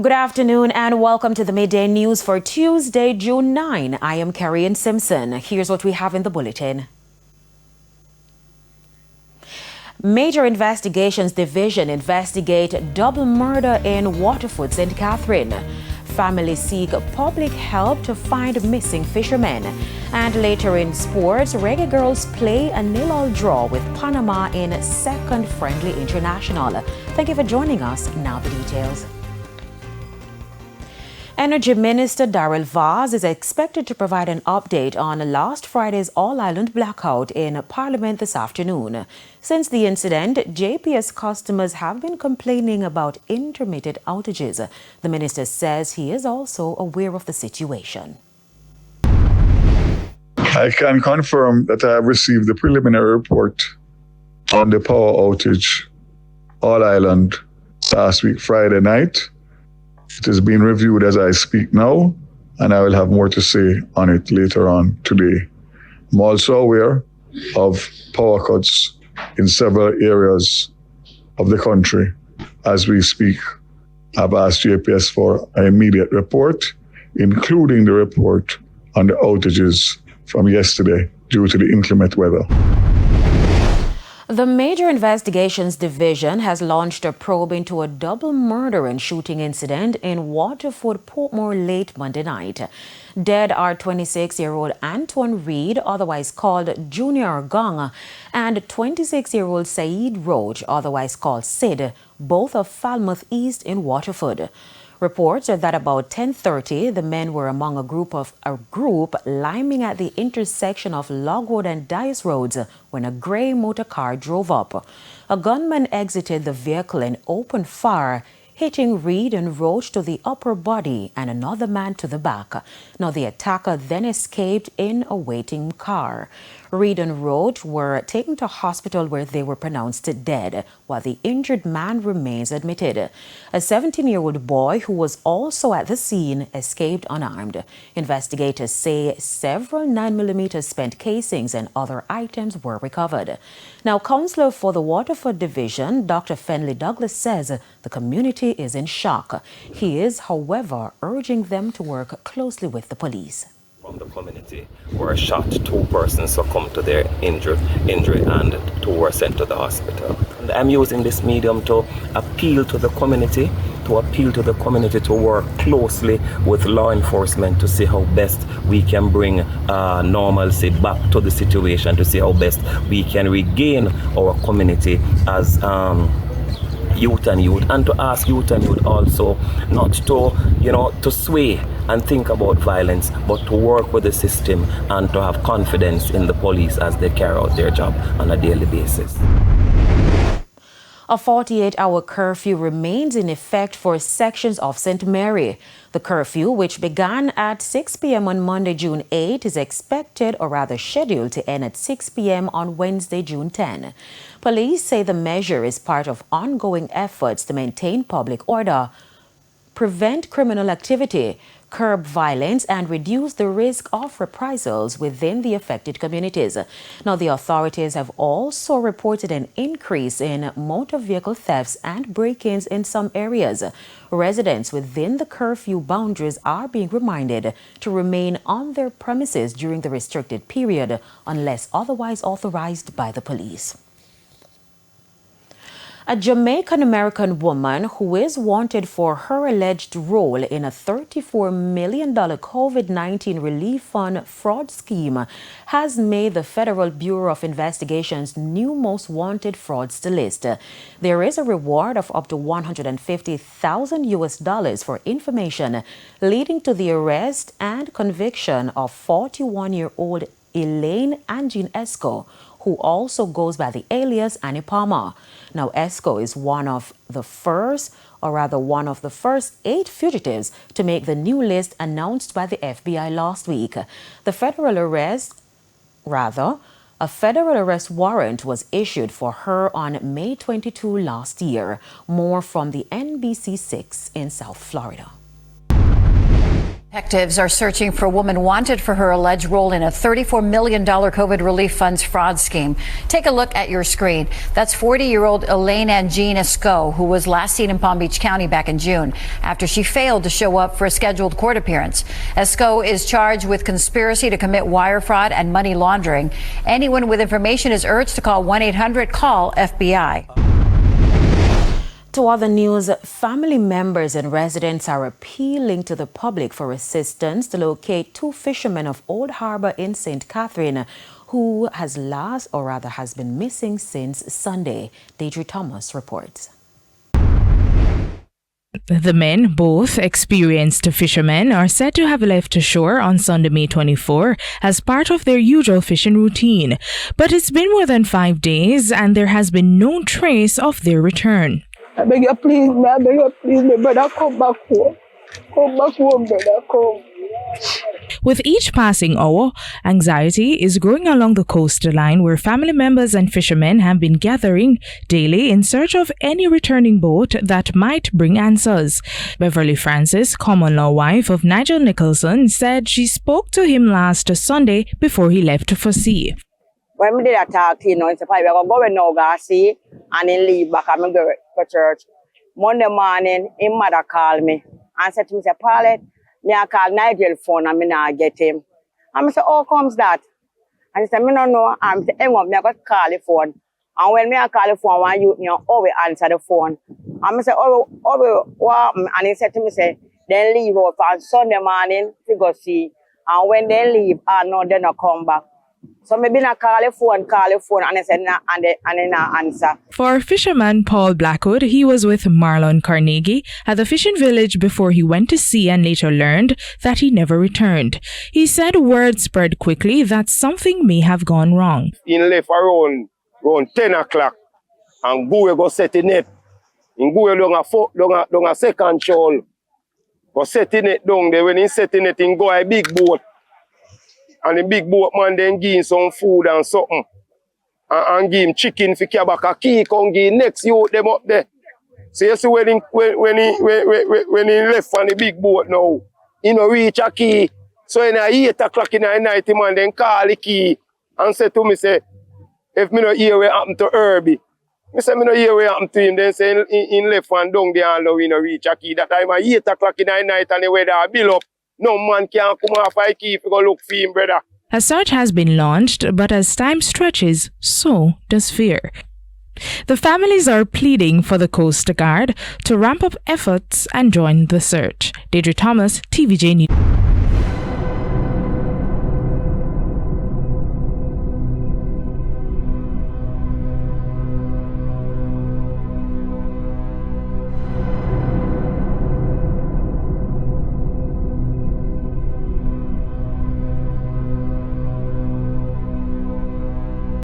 Good afternoon and welcome to the Midday News for Tuesday, June 9. I am Carrie Simpson. Here's what we have in the bulletin. Major Investigations Division investigate double murder in Waterford, St. Catherine. Families seek public help to find missing fishermen. And later in sports, Reggae Girls play a 0-0 draw with Panama in second friendly international. Thank you for joining us. Now the details. Energy Minister Daryl Vaz is expected to provide an update on last Friday's all-island blackout in Parliament this afternoon. Since the incident, JPS customers have been complaining about intermittent outages. The minister says he is also aware of the situation. I can confirm that I have received the preliminary report on the power outage all-island last week, Friday night. It is being reviewed as I speak now, and I will have more to say on it later on today. I'm also aware of power cuts in several areas of the country as we speak. I've asked JPS for an immediate report, including the report on the outages from yesterday due to the inclement weather. The Major Investigations Division has launched a probe into a double murder and shooting incident in Waterford, Portmore late Monday night. Dead are 26-year-old Antoine Reed, otherwise called Junior Gong, and 26-year-old Saeed Roach, otherwise called Sid, both of Falmouth East in Waterford. Reports are that about 10:30, the men were among a group liming at the intersection of Log Road and Dice Roads when a grey motor car drove up. A gunman exited the vehicle and opened fire, hitting Reed and Roach to the upper body and another man to the back. Now, the attacker then escaped in a waiting car. Reed and Roach were taken to hospital where they were pronounced dead, while the injured man remains admitted. A 17-year-old boy who was also at the scene escaped unarmed. Investigators say several 9mm spent casings and other items were recovered. Now, Councillor for the Waterford Division, Dr. Fenley Douglas, says the community is in shock. He is, however, urging them to work closely with the police. From the community were shot, 2 persons succumbed to their injury and 2 were sent to the hospital. And I'm using this medium to appeal to the community, to work closely with law enforcement to see how best we can bring normalcy back to the situation, to see how best we can regain our community as youth, and to ask youth also not to sway and think about violence, but to work with the system and to have confidence in the police as they carry out their job on a daily basis. A 48-hour curfew remains in effect for sections of St. Mary. The curfew, which began at 6 p.m. on Monday, June 8, is expected, or rather scheduled, to end at 6 p.m. on Wednesday, June 10. Police say the measure is part of ongoing efforts to maintain public order, prevent criminal activity, curb violence, and reduce the risk of reprisals within the affected communities. Now, the authorities have also reported an increase in motor vehicle thefts and break-ins in some areas. Residents within the curfew boundaries are being reminded to remain on their premises during the restricted period unless otherwise authorized by the police. A Jamaican-American woman who is wanted for her alleged role in a $34 million COVID-19 relief fund fraud scheme has made the Federal Bureau of Investigation's new most wanted fraudster list. There is a reward of up to $150,000 for information leading to the arrest and conviction of 41-year-old Elaine Angine Esco, who also goes by the alias Annie Palmer. Now, Esco is one of the first 8 fugitives to make the new list announced by the FBI last week. A federal arrest warrant was issued for her on May 22 last year. More from the NBC6 in South Florida. Detectives are searching for a woman wanted for her alleged role in a $34 million COVID relief funds fraud scheme. Take a look at your screen. That's 40-year-old Elaine Angine Esco, who was last seen in Palm Beach County back in June after she failed to show up for a scheduled court appearance. Esco is charged with conspiracy to commit wire fraud and money laundering. Anyone with information is urged to call 1-800-CALL-FBI. To other news, family members and residents are appealing to the public for assistance to locate two fishermen of Old Harbor in St. Catherine who has been missing since Sunday. Deidre Thomas reports. The men, both experienced fishermen, are said to have left shore on Sunday, May 24, as part of their usual fishing routine. But it's been more than 5 days and there has been no trace of their return. I beg you, please, I beg you, please, my brother, come back home. Come back home, brother, come. With each passing hour, anxiety is growing along the coastline where family members and fishermen have been gathering daily in search of any returning boat that might bring answers. Beverly Francis, common-law wife of Nigel Nicholson, said she spoke to him last Sunday before he left for sea. When we did attack, you know, it's a pipe, we're going to go see and then leave back and go to church. Monday morning, his mother called me and said to me, Paulette, I call Nigel phone and I not get him. And I said, how comes that? And he said, I don't know. And I said, I'm going to call the phone. And when I call the phone, one youth, always answer the phone. And I said, what happened? And he said to me, then leave out on Sunday morning to go see. And when they leave, no, they not come back. So maybe I call the phone, and I said, nah, and they not answer. For fisherman Paul Blackout, he was with Marlon Carnegie at the fishing village before he went to sea and later learned that he never returned. He said word spread quickly that something may have gone wrong. He left around 10 o'clock and go set the net. He go down a second shoal. Go set the net down there. When he set the net, he go a big boat. And the big boat man then give him some food and something. And give him chicken for back a key, and give next youth them up there. So you see when he left on the big boat now, he no reach a key. So in 8 o'clock in the night, man then call the key and say to me, say, if me no hear what happened to Herbie. I say me no hear what happened to him, then say he left and down there and now he no reach a key. That time at 8 o'clock in the night and the weather build up. No man can come off a key if you go look for him, brother. A search has been launched, but as time stretches, so does fear. The families are pleading for the Coast Guard to ramp up efforts and join the search. Deidre Thomas, TVJ News.